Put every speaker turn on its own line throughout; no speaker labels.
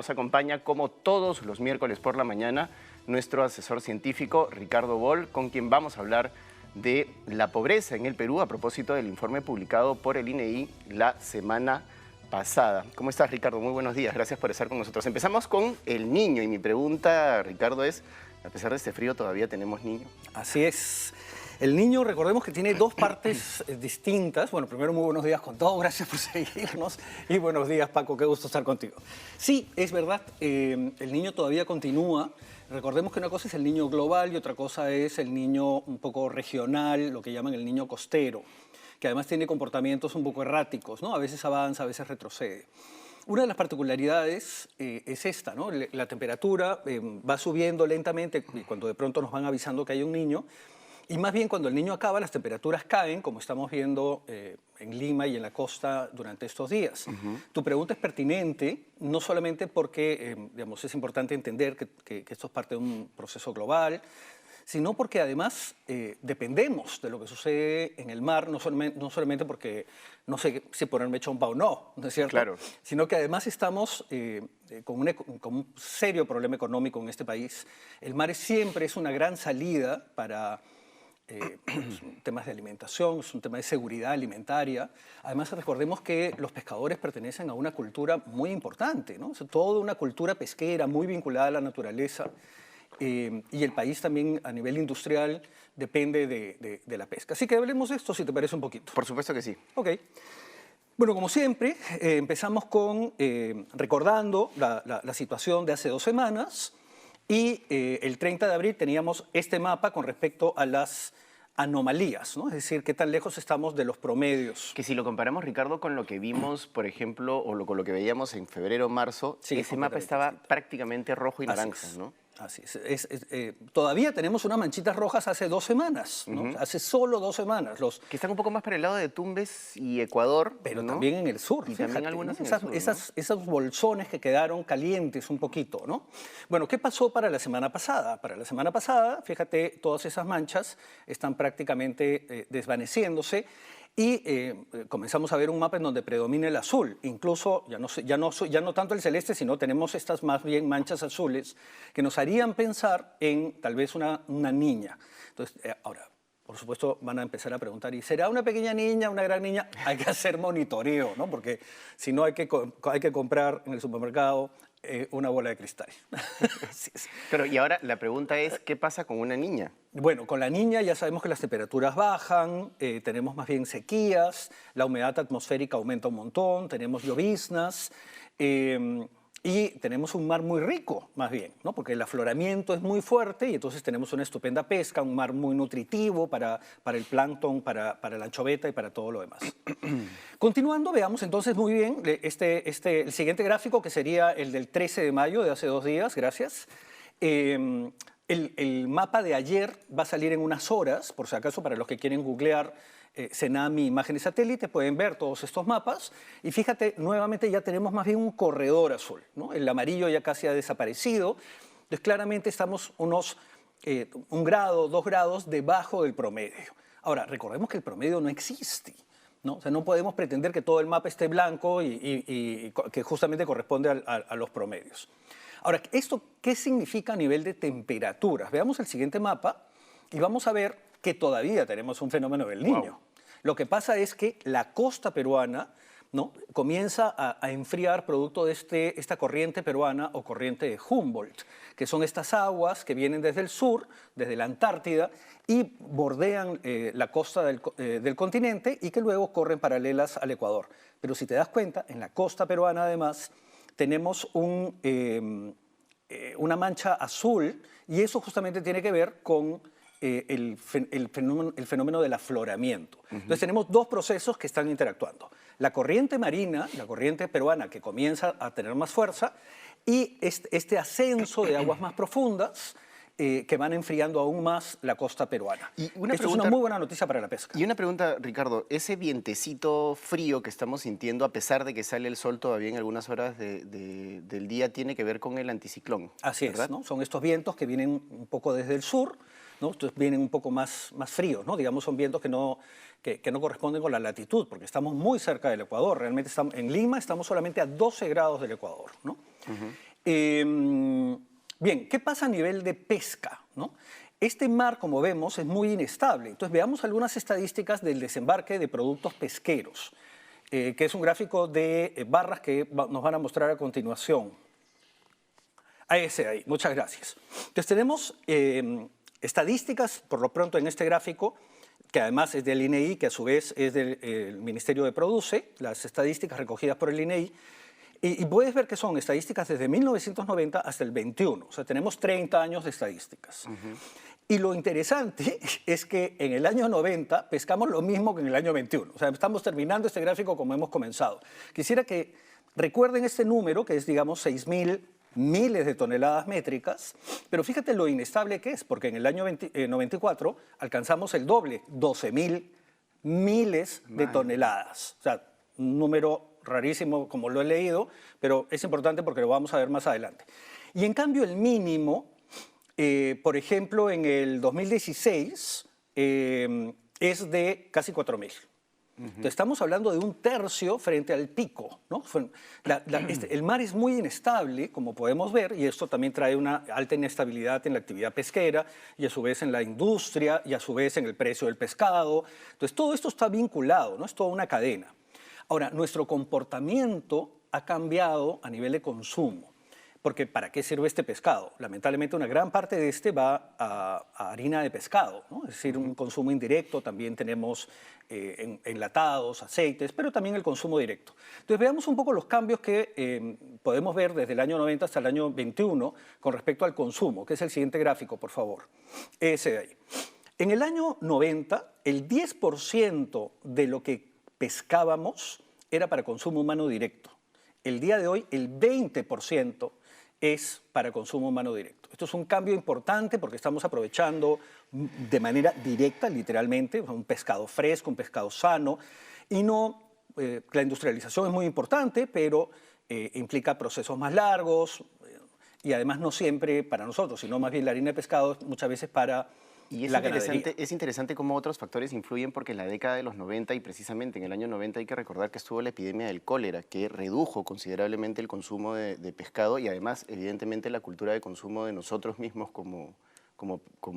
nos acompaña como todos los miércoles por la mañana nuestro asesor científico Ricardo Boll, con quien vamos a hablar de la pobreza en el Perú a propósito del informe publicado por el INEI la semana pasada. ¿Cómo estás, Ricardo? Muy buenos días, gracias por estar con nosotros. Empezamos con el niño y mi pregunta, Ricardo, es, a pesar de este frío, ¿todavía tenemos niño?
Así es. El niño, recordemos que tiene dos partes distintas. Bueno, primero, muy buenos días con todos, gracias por seguirnos. Y buenos días, Paco, qué gusto estar contigo. Sí, es verdad, el niño todavía continúa. Recordemos que una cosa es el niño global y otra cosa es el niño un poco regional, lo que llaman el niño costero, que además tiene comportamientos un poco erráticos, ¿no? A veces avanza, a veces retrocede. Una de las particularidades es esta, ¿no? La temperatura va subiendo lentamente cuando de pronto nos van avisando que hay un niño. Y más bien cuando el niño acaba, las temperaturas caen, como estamos viendo en Lima y en la costa durante estos días. Tu pregunta es pertinente, no solamente porque digamos, es importante entender que esto es parte de un proceso global, sino porque además dependemos de lo que sucede en el mar, no solamente porque no sé si ponerme chompa o no, ¿no es cierto?
Claro.
Sino que además estamos con un serio problema económico en este país. El mar siempre es una gran salida para temas de alimentación, es un tema de seguridad alimentaria. Además, recordemos que los pescadores pertenecen a una cultura muy importante, ¿no? O sea, toda una cultura pesquera muy vinculada a la naturaleza. Y el país también a nivel industrial depende de la pesca. Así que hablemos de esto, si te parece un poquito.
Por supuesto que sí.
Ok. Bueno, como siempre, empezamos con recordando la situación de hace 2 semanas y el 30 de abril teníamos este mapa con respecto a las anomalías, ¿no? Es decir, qué tan lejos estamos de los promedios.
Que si lo comparamos, Ricardo, con lo que vimos, por ejemplo, o con lo que veíamos en febrero o marzo,
Sí,
ese mapa estaba prácticamente rojo y naranja, ¿no?
Así es. Todavía tenemos unas manchitas rojas hace 2 semanas, ¿no? Hace solo 2 semanas.
Que están un poco más para el lado de Tumbes y Ecuador,
Pero
¿no?
también en el sur,
Y
fíjate,
también algunas
¿no?
en el sur, ¿no?
Esos bolsones que quedaron calientes un poquito, ¿no? Bueno, ¿qué pasó para la semana pasada? Para la semana pasada, fíjate, todas esas manchas están prácticamente desvaneciéndose y comenzamos a ver un mapa en donde predomina el azul. Incluso, ya no tanto el celeste, sino tenemos estas más bien manchas azules que nos harían pensar en tal vez una niña. Entonces, ahora, por supuesto, van a empezar a preguntar, ¿y será una pequeña niña, una gran niña? Hay que hacer monitoreo, ¿no? Porque si no hay que comprar en el supermercado una bola de cristal. Así es.
Pero y ahora la pregunta es, ¿qué pasa con una niña?
Bueno, con la niña ya sabemos que las temperaturas bajan, tenemos más bien sequías, la humedad atmosférica aumenta un montón, tenemos lloviznas y tenemos un mar muy rico, más bien, ¿no? Porque el afloramiento es muy fuerte y entonces tenemos una estupenda pesca, un mar muy nutritivo para el plancton, para la anchoveta y para todo lo demás. Continuando, veamos entonces muy bien el siguiente gráfico, que sería el del 13 de mayo de hace 2 días, gracias. El mapa de ayer va a salir en unas horas, por si acaso, para los que quieren googlear Cenami imágenes satélite, pueden ver todos estos mapas. Y fíjate, nuevamente ya tenemos más bien un corredor azul, ¿no? El amarillo ya casi ha desaparecido. Entonces, claramente estamos unos 1 grado, 2 grados debajo del promedio. Ahora, recordemos que el promedio no existe, ¿no? O sea, no podemos pretender que todo el mapa esté blanco y que justamente corresponde a los promedios. Ahora, ¿esto qué significa a nivel de temperaturas? Veamos el siguiente mapa y vamos a ver que todavía tenemos un fenómeno del Niño.
Wow.
Lo que pasa es que la costa peruana, ¿no?, comienza a enfriar producto de esta corriente peruana o corriente de Humboldt, que son estas aguas que vienen desde el sur, desde la Antártida, y bordean la costa del continente y que luego corren paralelas al Ecuador. Pero si te das cuenta, en la costa peruana además tenemos una mancha azul y eso justamente tiene que ver con el fenómeno del afloramiento. Entonces tenemos 2 procesos que están interactuando. La corriente marina, la corriente peruana que comienza a tener más fuerza y este ascenso de aguas más profundas que van enfriando aún más la costa peruana. Esto es una muy buena noticia para la pesca.
Y una pregunta, Ricardo, ese vientecito frío que estamos sintiendo, a pesar de que sale el sol todavía en algunas horas del día, tiene que ver con el anticiclón.
Así
¿verdad?
es, ¿no? Son estos vientos que vienen un poco desde el sur, ¿no? Entonces vienen un poco más fríos, ¿no? Digamos, son vientos que no corresponden con la latitud, porque estamos muy cerca del Ecuador. Realmente en Lima estamos solamente a 12 grados del Ecuador, ¿no? Bien, ¿qué pasa a nivel de pesca, ¿no? Este mar, como vemos, es muy inestable. Entonces, veamos algunas estadísticas del desembarque de productos pesqueros, que es un gráfico de barras que nos van a mostrar a continuación. A ese ahí, muchas gracias. Entonces, tenemos estadísticas, por lo pronto, en este gráfico, que además es del INEI, que a su vez es del Ministerio de Produce, las estadísticas recogidas por el INEI. Y puedes ver que son estadísticas desde 1990 hasta el 21. O sea, tenemos 30 años de estadísticas. Y lo interesante es que en el año 90 pescamos lo mismo que en el año 21. O sea, estamos terminando este gráfico como hemos comenzado. Quisiera que recuerden este número, que es, digamos, 6.000 miles de toneladas métricas, pero fíjate lo inestable que es, porque en el año 94 alcanzamos el doble, 12.000 miles de toneladas. O sea, un número rarísimo como lo he leído, pero es importante porque lo vamos a ver más adelante. Y en cambio el mínimo, por ejemplo, en el 2016 es de casi 4.000. Entonces, estamos hablando de un tercio frente al pico, ¿no? El mar es muy inestable, como podemos ver, y esto también trae una alta inestabilidad en la actividad pesquera, y a su vez en la industria, y a su vez en el precio del pescado. Entonces, todo esto está vinculado, ¿no? Es toda una cadena. Ahora, nuestro comportamiento ha cambiado a nivel de consumo, porque ¿para qué sirve este pescado? Lamentablemente una gran parte de este va a harina de pescado, ¿no? Es decir, un consumo indirecto, también tenemos enlatados, aceites, pero también el consumo directo. Entonces veamos un poco los cambios que podemos ver desde el año 90 hasta el año 21 con respecto al consumo, que es el siguiente gráfico, por favor. Ese de ahí. En el año 90, el 10% de lo que pescábamos era para consumo humano directo. El día de hoy, el 20% es para consumo humano directo. Esto es un cambio importante porque estamos aprovechando de manera directa, literalmente, un pescado fresco, un pescado sano, y no, la industrialización es muy importante, pero implica procesos más largos, y además no siempre para nosotros, sino más bien la harina de pescado muchas veces para
y es interesante cómo otros factores influyen, porque en la década de los 90 y precisamente en el año 90 hay que recordar que estuvo la epidemia del cólera, que redujo considerablemente el consumo de pescado y además, evidentemente, la cultura de consumo de nosotros mismos como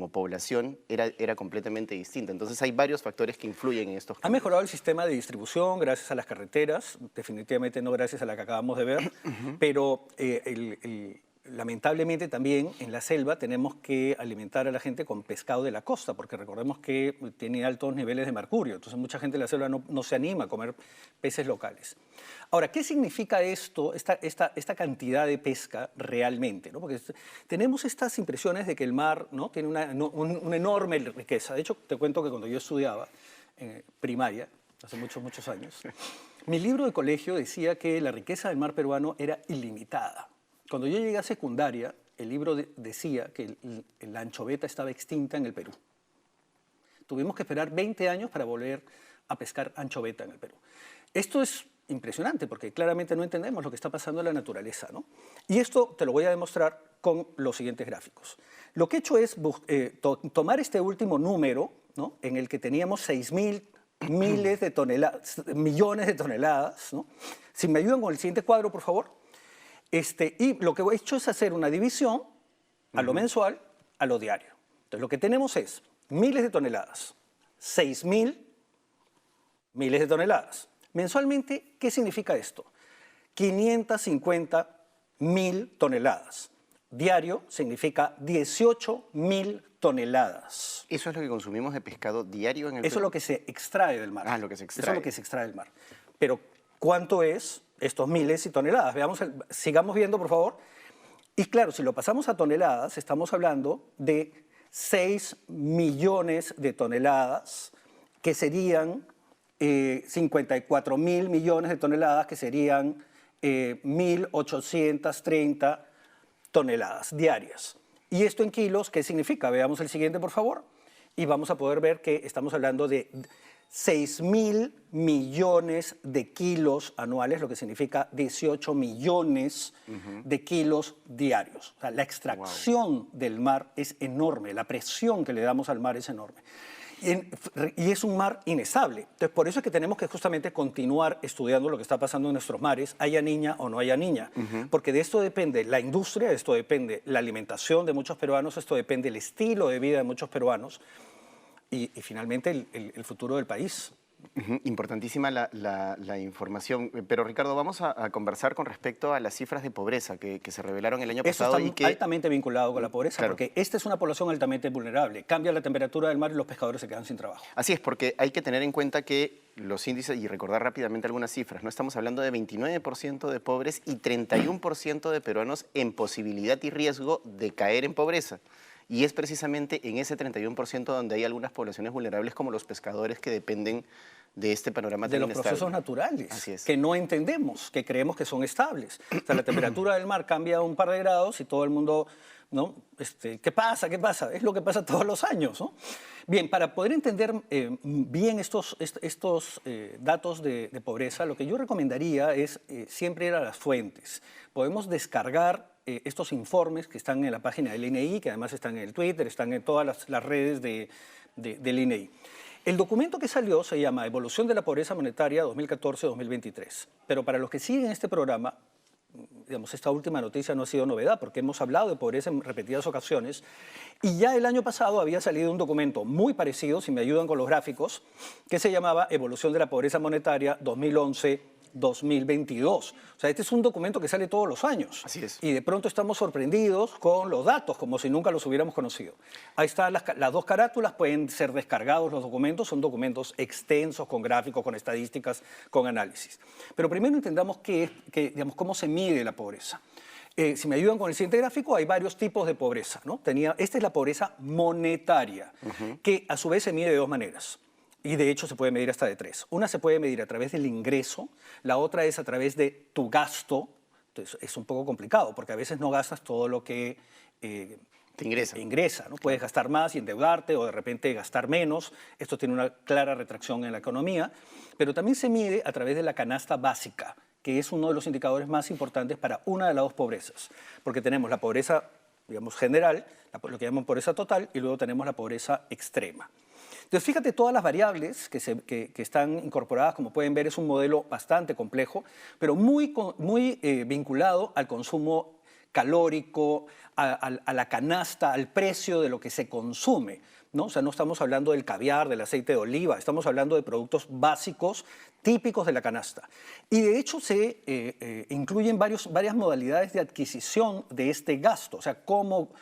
población era completamente distinta. Entonces hay varios factores que influyen en estos cambios.
Ha mejorado el sistema de distribución gracias a las carreteras, definitivamente no gracias a la que acabamos de ver, pero lamentablemente también en la selva tenemos que alimentar a la gente con pescado de la costa, porque recordemos que tiene altos niveles de mercurio, entonces mucha gente en la selva no se anima a comer peces locales. Ahora, ¿qué significa esto, esta cantidad de pesca realmente, ¿no? Porque tenemos estas impresiones de que el mar, ¿no?, tiene una enorme riqueza. De hecho, te cuento que cuando yo estudiaba en primaria, hace muchos años, mi libro de colegio decía que la riqueza del mar peruano era ilimitada. Cuando yo llegué a secundaria, el libro decía que la anchoveta estaba extinta en el Perú. Tuvimos que esperar 20 años para volver a pescar anchoveta en el Perú. Esto es impresionante porque claramente no entendemos lo que está pasando en la naturaleza, ¿no? Y esto te lo voy a demostrar con los siguientes gráficos. Lo que he hecho es tomar este último número, ¿no?, en el que teníamos 6.000 millones de toneladas, ¿no? Si me ayudan con el siguiente cuadro, por favor. Y lo que he hecho es hacer una división a lo mensual, a lo diario. Entonces, lo que tenemos es miles de toneladas, 6.000 miles de toneladas. Mensualmente, ¿qué significa esto? 550.000 toneladas. Diario significa 18.000 toneladas.
¿Eso es lo que consumimos de pescado diario en el Perú?
Eso es lo que se extrae del mar.
Ah, lo que se extrae.
Eso es lo que se extrae del mar. Pero, ¿cuánto es estos miles y toneladas? Veamos, sigamos viendo, por favor. Y claro, si lo pasamos a toneladas, estamos hablando de 6 millones de toneladas, que serían 54.000 millones de toneladas, que serían 1.830 toneladas diarias. ¿Y esto en kilos qué significa? Veamos el siguiente, por favor. Y vamos a poder ver que estamos hablando de 6.000 millones de kilos anuales, lo que significa 18 millones de kilos diarios. O sea, la extracción del mar es enorme, la presión que le damos al mar es enorme. y es un mar inestable. Entonces, por eso es que tenemos que justamente continuar estudiando lo que está pasando en nuestros mares, haya niña o no haya niña, porque de esto depende la industria, de esto depende la alimentación de muchos peruanos, esto depende el estilo de vida de muchos peruanos y finalmente el futuro del país.
Importantísima la información. Pero Ricardo, vamos a conversar con respecto a las cifras de pobreza que se revelaron el año pasado.
Esto está altamente vinculado con la pobreza,
claro,
porque esta es una población altamente vulnerable. Cambia la temperatura del mar y los pescadores se quedan sin trabajo.
Así es, porque hay que tener en cuenta que los índices, y recordar rápidamente algunas cifras, no estamos hablando de 29% de pobres y 31% de peruanos en posibilidad y riesgo de caer en pobreza. Y es precisamente en ese 31% donde hay algunas poblaciones vulnerables como los pescadores que dependen de este panorama
de los procesos naturales, que no entendemos, que creemos que son estables. O sea, la temperatura del mar cambia un par de grados y todo el mundo, ¿no? ¿Qué pasa? ¿Qué pasa? Es lo que pasa todos los años, ¿no? Bien, para poder entender bien estos datos de pobreza, lo que yo recomendaría es siempre ir a las fuentes. Podemos descargar estos informes que están en la página del INEI, que además están en el Twitter, están en todas las redes del INEI. El documento que salió se llama Evolución de la Pobreza Monetaria 2014-2023. Pero para los que siguen este programa, digamos, esta última noticia no ha sido novedad, porque hemos hablado de pobreza en repetidas ocasiones. Y ya el año pasado había salido un documento muy parecido, si me ayudan con los gráficos, que se llamaba Evolución de la Pobreza Monetaria 2011-2022. O sea, este es un documento que sale todos los años.
Así es.
Y de pronto estamos sorprendidos con los datos, como si nunca los hubiéramos conocido. Ahí están las dos carátulas, pueden ser descargados los documentos, son documentos extensos, con gráficos, con estadísticas, con análisis. Pero primero entendamos digamos, cómo se mide la pobreza. Si me ayudan con el siguiente gráfico, hay varios tipos de pobreza, ¿no? Esta es la pobreza monetaria, que a su vez se mide de dos maneras. Y de hecho se puede medir hasta de tres. Una se puede medir a través del ingreso, la otra es a través de tu gasto. Entonces es un poco complicado porque a veces no gastas todo lo que
te
ingresa, ¿no? Puedes gastar más y endeudarte o de repente gastar menos. Esto tiene una clara retracción en la economía. Pero también se mide a través de la canasta básica, que es uno de los indicadores más importantes para una de las dos pobrezas. Porque tenemos la pobreza, digamos, general, lo que llaman pobreza total, y luego tenemos la pobreza extrema. Entonces, fíjate todas las variables que están incorporadas. Como pueden ver, es un modelo bastante complejo, pero muy vinculado al consumo calórico, a la canasta, al precio de lo que se consume, ¿no? O sea, no estamos hablando del caviar, del aceite de oliva, estamos hablando de productos básicos típicos de la canasta. Y de hecho se incluyen varias modalidades de adquisición de este gasto, o sea, cómo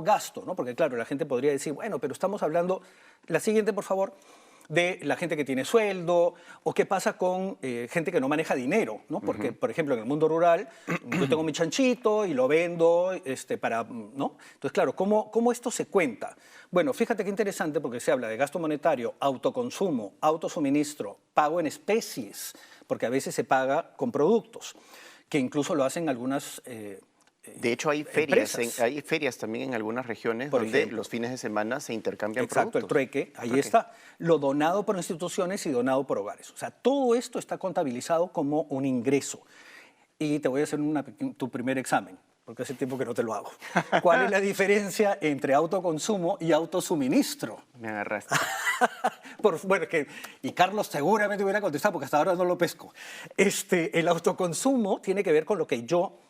gasto, ¿no? Porque claro, la gente podría decir, bueno, pero estamos hablando, la siguiente por favor, de la gente que tiene sueldo o qué pasa con gente que no maneja dinero, ¿no? Porque, por ejemplo, en el mundo rural yo tengo mi chanchito y lo vendo ¿no? Entonces, claro, ¿cómo esto se cuenta? Bueno, fíjate qué interesante porque se habla de gasto monetario, autoconsumo, autosuministro, pago en especies, porque a veces se paga con productos, que incluso lo hacen algunas
de hecho, hay ferias también en algunas regiones donde los fines de semana se intercambian productos.
Exacto, el trueque, ahí está. Lo donado por instituciones y donado por hogares. O sea, todo esto está contabilizado como un ingreso. Y te voy a hacer tu primer examen, porque hace tiempo que no te lo hago. ¿Cuál es la diferencia entre autoconsumo y autosuministro?
Me agarraste.
Y Carlos seguramente hubiera contestado, porque hasta ahora no lo pesco. El autoconsumo tiene que ver con lo que yo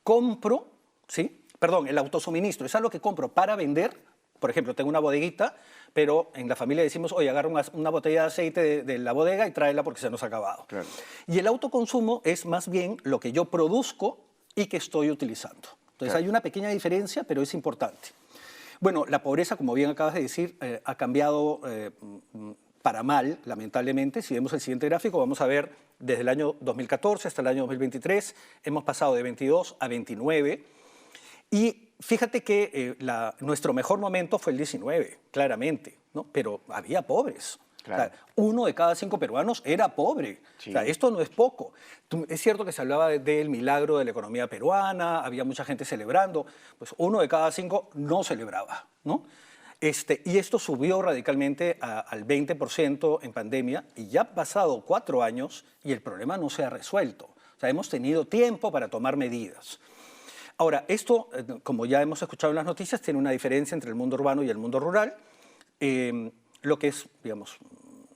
compro, ¿sí? Perdón, el autosuministro, es algo que compro para vender. Por ejemplo, tengo una bodeguita, pero en la familia decimos, oye, agarra una botella de aceite de la bodega y tráela porque se nos ha acabado.
Claro.
Y el autoconsumo es más bien lo que yo produzco y que estoy utilizando. Entonces hay una pequeña diferencia, pero es importante. Bueno, la pobreza, como bien acabas de decir, ha cambiado para mal, lamentablemente. Si vemos el siguiente gráfico, vamos a ver desde el año 2014 hasta el año 2023, hemos pasado de 22 a 29. Y fíjate que nuestro mejor momento fue el 19, claramente, ¿no? Pero había pobres. Claro. O sea, 1 de cada 5 peruanos era pobre. Sí. O sea, esto no es poco. Es cierto que se hablaba del milagro de la economía peruana, había mucha gente celebrando, pues 1 de cada 5 no celebraba, ¿no? Y esto subió radicalmente al 20% en pandemia y ya han pasado 4 años y el problema no se ha resuelto. O sea, hemos tenido tiempo para tomar medidas. Ahora, esto, como ya hemos escuchado en las noticias, tiene una diferencia entre el mundo urbano y el mundo rural. lo que es, digamos,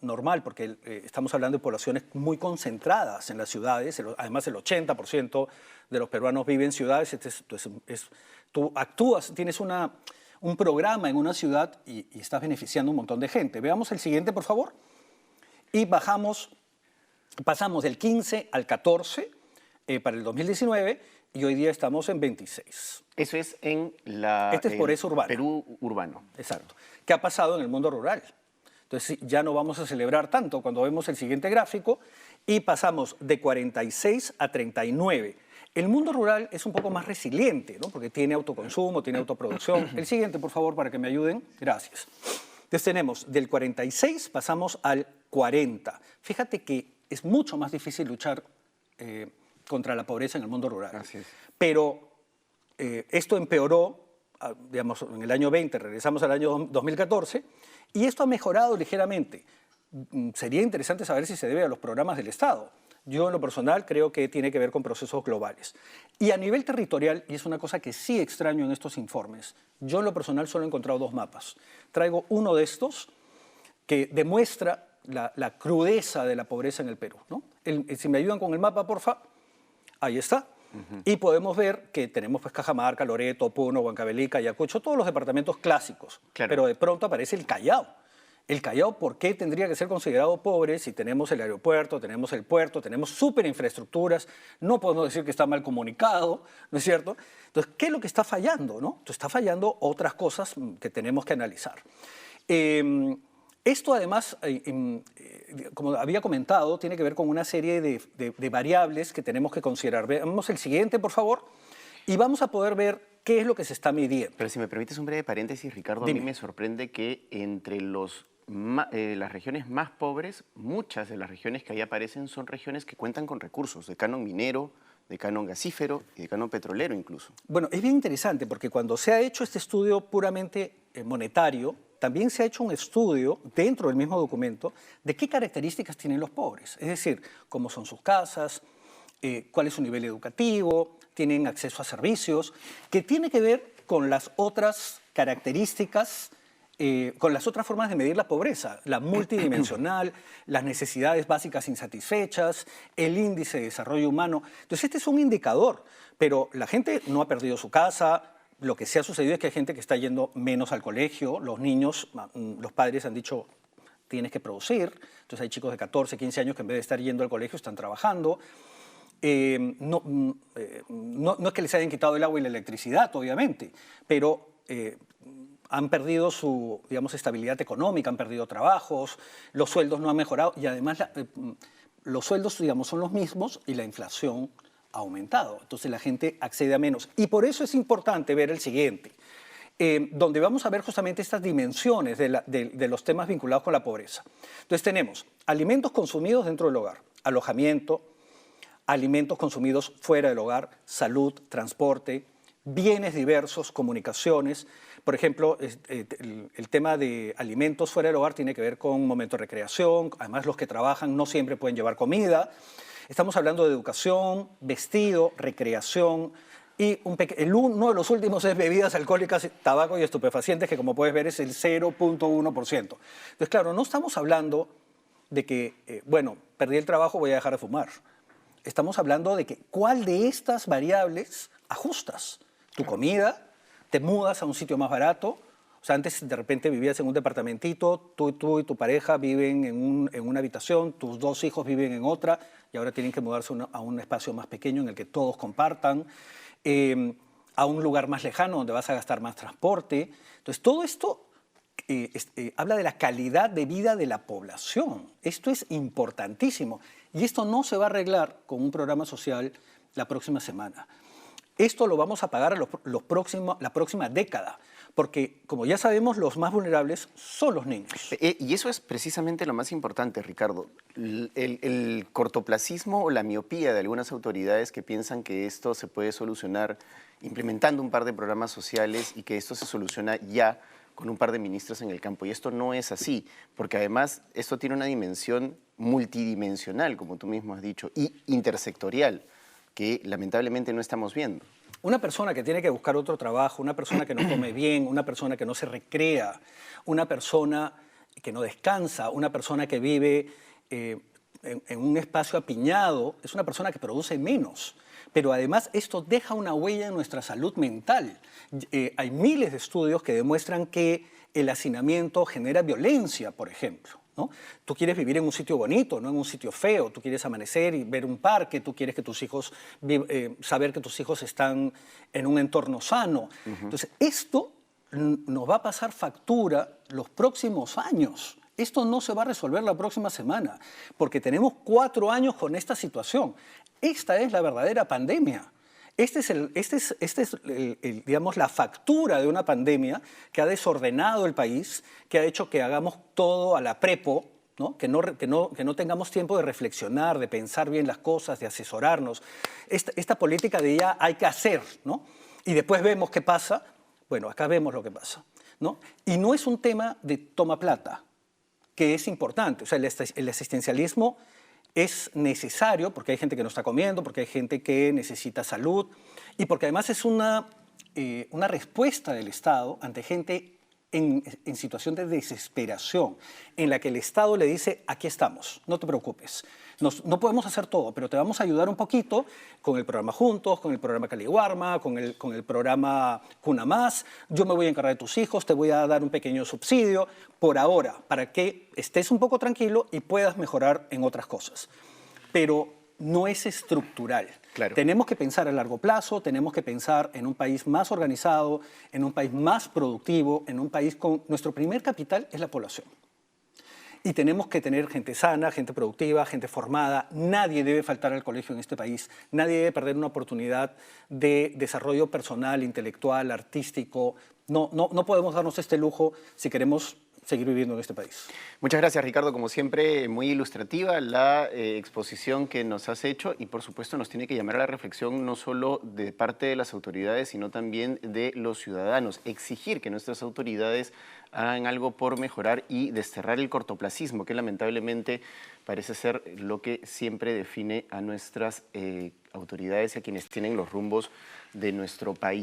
normal, porque estamos hablando de poblaciones muy concentradas en las ciudades. Además, el 80% de los peruanos viven en ciudades. Tú actúas, tienes un programa en una ciudad y estás beneficiando a un montón de gente. Veamos el siguiente, por favor. Y pasamos del 15 al 14 para el 2019 y hoy día estamos en 26.
Eso es en
pobreza urbana.
Perú urbano.
Exacto. ¿Qué ha pasado en el mundo rural? Entonces ya no vamos a celebrar tanto cuando vemos el siguiente gráfico y pasamos de 46 a 39. El mundo rural es un poco más resiliente, ¿no? Porque tiene autoconsumo, tiene autoproducción. El siguiente, por favor, para que me ayuden. Gracias. Entonces tenemos del 46 pasamos al 40. Fíjate que es mucho más difícil luchar contra la pobreza en el mundo rural.
Así es.
Pero esto empeoró, digamos, en el año 20, regresamos al año 2014, y esto ha mejorado ligeramente. Sería interesante saber si se debe a los programas del Estado. Yo, en lo personal, creo que tiene que ver con procesos globales. Y a nivel territorial, y es una cosa que sí extraño en estos informes, yo, en lo personal, solo he encontrado 2 mapas. Traigo uno de estos que demuestra la crudeza de la pobreza en el Perú, ¿no? Si me ayudan con el mapa, porfa. Ahí está. Y podemos ver que tenemos pues Cajamarca, Loreto, Puno, Huancavelica, Ayacucho, todos los departamentos clásicos.
Claro.
Pero de pronto aparece el Callao. El Callao, ¿por qué tendría que ser considerado pobre si tenemos el aeropuerto, tenemos el puerto, tenemos superinfraestructuras? No podemos decir que está mal comunicado, ¿no es cierto? Entonces, ¿qué es lo que está fallando, no? Entonces, está fallando otras cosas que tenemos que analizar. Esto además, como había comentado, tiene que ver con una serie de variables que tenemos que considerar. Veamos el siguiente, por favor, y vamos a poder ver qué es lo que se está midiendo.
Pero si me permites un breve paréntesis, Ricardo,
Dime.
a mí me sorprende que entre las regiones más pobres, muchas de las regiones que ahí aparecen son regiones que cuentan con recursos de canon minero, de canon gasífero y de canon petrolero incluso.
Bueno, es bien interesante porque cuando se ha hecho este estudio puramente monetario, también se ha hecho un estudio dentro del mismo documento de qué características tienen los pobres. Es decir, cómo son sus casas, cuál es su nivel educativo, tienen acceso a servicios, que tiene que ver con las otras características, con las otras formas de medir la pobreza, la multidimensional, las necesidades básicas insatisfechas, el índice de desarrollo humano. Entonces, este es un indicador, pero la gente no ha perdido su casa. Lo que sí ha sucedido es que hay gente que está yendo menos al colegio, los niños, los padres han dicho, tienes que producir, entonces hay chicos de 14, 15 años que en vez de estar yendo al colegio están trabajando. No es que les hayan quitado el agua y la electricidad, obviamente, pero han perdido su, digamos, estabilidad económica, han perdido trabajos, los sueldos no han mejorado y además los sueldos, digamos, son los mismos y la inflación ha aumentado. Entonces la gente accede a menos. Y por eso es importante ver el siguiente, donde vamos a ver justamente estas dimensiones de los temas vinculados con la pobreza. Entonces tenemos alimentos consumidos dentro del hogar, alojamiento, alimentos consumidos fuera del hogar, salud, transporte, bienes diversos, comunicaciones. Por ejemplo, el tema de alimentos fuera del hogar tiene que ver con momentos de recreación. Además, los que trabajan no siempre pueden llevar comida. Estamos hablando de educación, vestido, recreación y uno de los últimos es bebidas alcohólicas, tabaco y estupefacientes, que como puedes ver es el 0.1%. Entonces, claro, no estamos hablando de que, bueno, perdí el trabajo, voy a dejar de fumar. Estamos hablando de que cuál de estas variables ajustas. Tu comida, te mudas a un sitio más barato. O sea, antes de repente vivías en un departamentito, tú y tu pareja viven en una habitación, tus 2 hijos viven en otra y ahora tienen que mudarse a un espacio más pequeño en el que todos compartan, a un lugar más lejano donde vas a gastar más transporte. Entonces, todo esto habla de la calidad de vida de la población. Esto es importantísimo y esto no se va a arreglar con un programa social la próxima semana. Esto lo vamos a pagar la próxima década, porque, como ya sabemos, los más vulnerables son los niños.
Y eso es precisamente lo más importante, Ricardo. El cortoplacismo o la miopía de algunas autoridades que piensan que esto se puede solucionar implementando un par de programas sociales y que esto se soluciona ya con un par de ministros en el campo. Y esto no es así, porque además esto tiene una dimensión multidimensional, como tú mismo has dicho, y intersectorial, que lamentablemente no estamos viendo.
Una persona que tiene que buscar otro trabajo, una persona que no come bien, una persona que no se recrea, una persona que no descansa, una persona que vive en un espacio apiñado, es una persona que produce menos. Pero además esto deja una huella en nuestra salud mental. Hay miles de estudios que demuestran que el hacinamiento genera violencia, por ejemplo, ¿no? Tú quieres vivir en un sitio bonito, no en un sitio feo. Tú quieres amanecer y ver un parque, tú quieres que tus hijos, saber que tus hijos están en un entorno sano. Entonces, esto nos va a pasar factura los próximos años. Esto no se va a resolver la próxima semana, porque tenemos 4 años con esta situación. Esta es la verdadera pandemia. Esta es digamos, la factura de una pandemia que ha desordenado el país, que ha hecho que hagamos todo a la prepo, ¿no? Que no tengamos tiempo de reflexionar, de pensar bien las cosas, de asesorarnos. Esta política de ya hay que hacer, ¿no? Y después vemos qué pasa. Bueno, acá vemos lo que pasa, ¿no? Y no es un tema de toma plata, que es importante. O sea, el asistencialismo es necesario porque hay gente que no está comiendo, porque hay gente que necesita salud y porque además es una respuesta del Estado ante gente en situación de desesperación, en la que el Estado le dice, aquí estamos, no te preocupes. No podemos hacer todo, pero te vamos a ayudar un poquito con el programa Juntos, con el programa Caliwarma, con el programa Cuna Más. Yo me voy a encargar de tus hijos, te voy a dar un pequeño subsidio por ahora, para que estés un poco tranquilo y puedas mejorar en otras cosas. Pero no es estructural.
Claro.
Tenemos que pensar a largo plazo, tenemos que pensar en un país más organizado, en un país más productivo, en un país con... Nuestro primer capital es la población. Y tenemos que tener gente sana, gente productiva, gente formada. Nadie debe faltar al colegio en este país. Nadie debe perder una oportunidad de desarrollo personal, intelectual, artístico. No podemos darnos este lujo si queremos seguir viviendo en este país.
Muchas gracias, Ricardo. Como siempre, muy ilustrativa la exposición que nos has hecho y, por supuesto, nos tiene que llamar a la reflexión no solo de parte de las autoridades, sino también de los ciudadanos. Exigir que nuestras autoridades hagan algo por mejorar y desterrar el cortoplacismo, que lamentablemente parece ser lo que siempre define a nuestras autoridades y a quienes tienen los rumbos de nuestro país.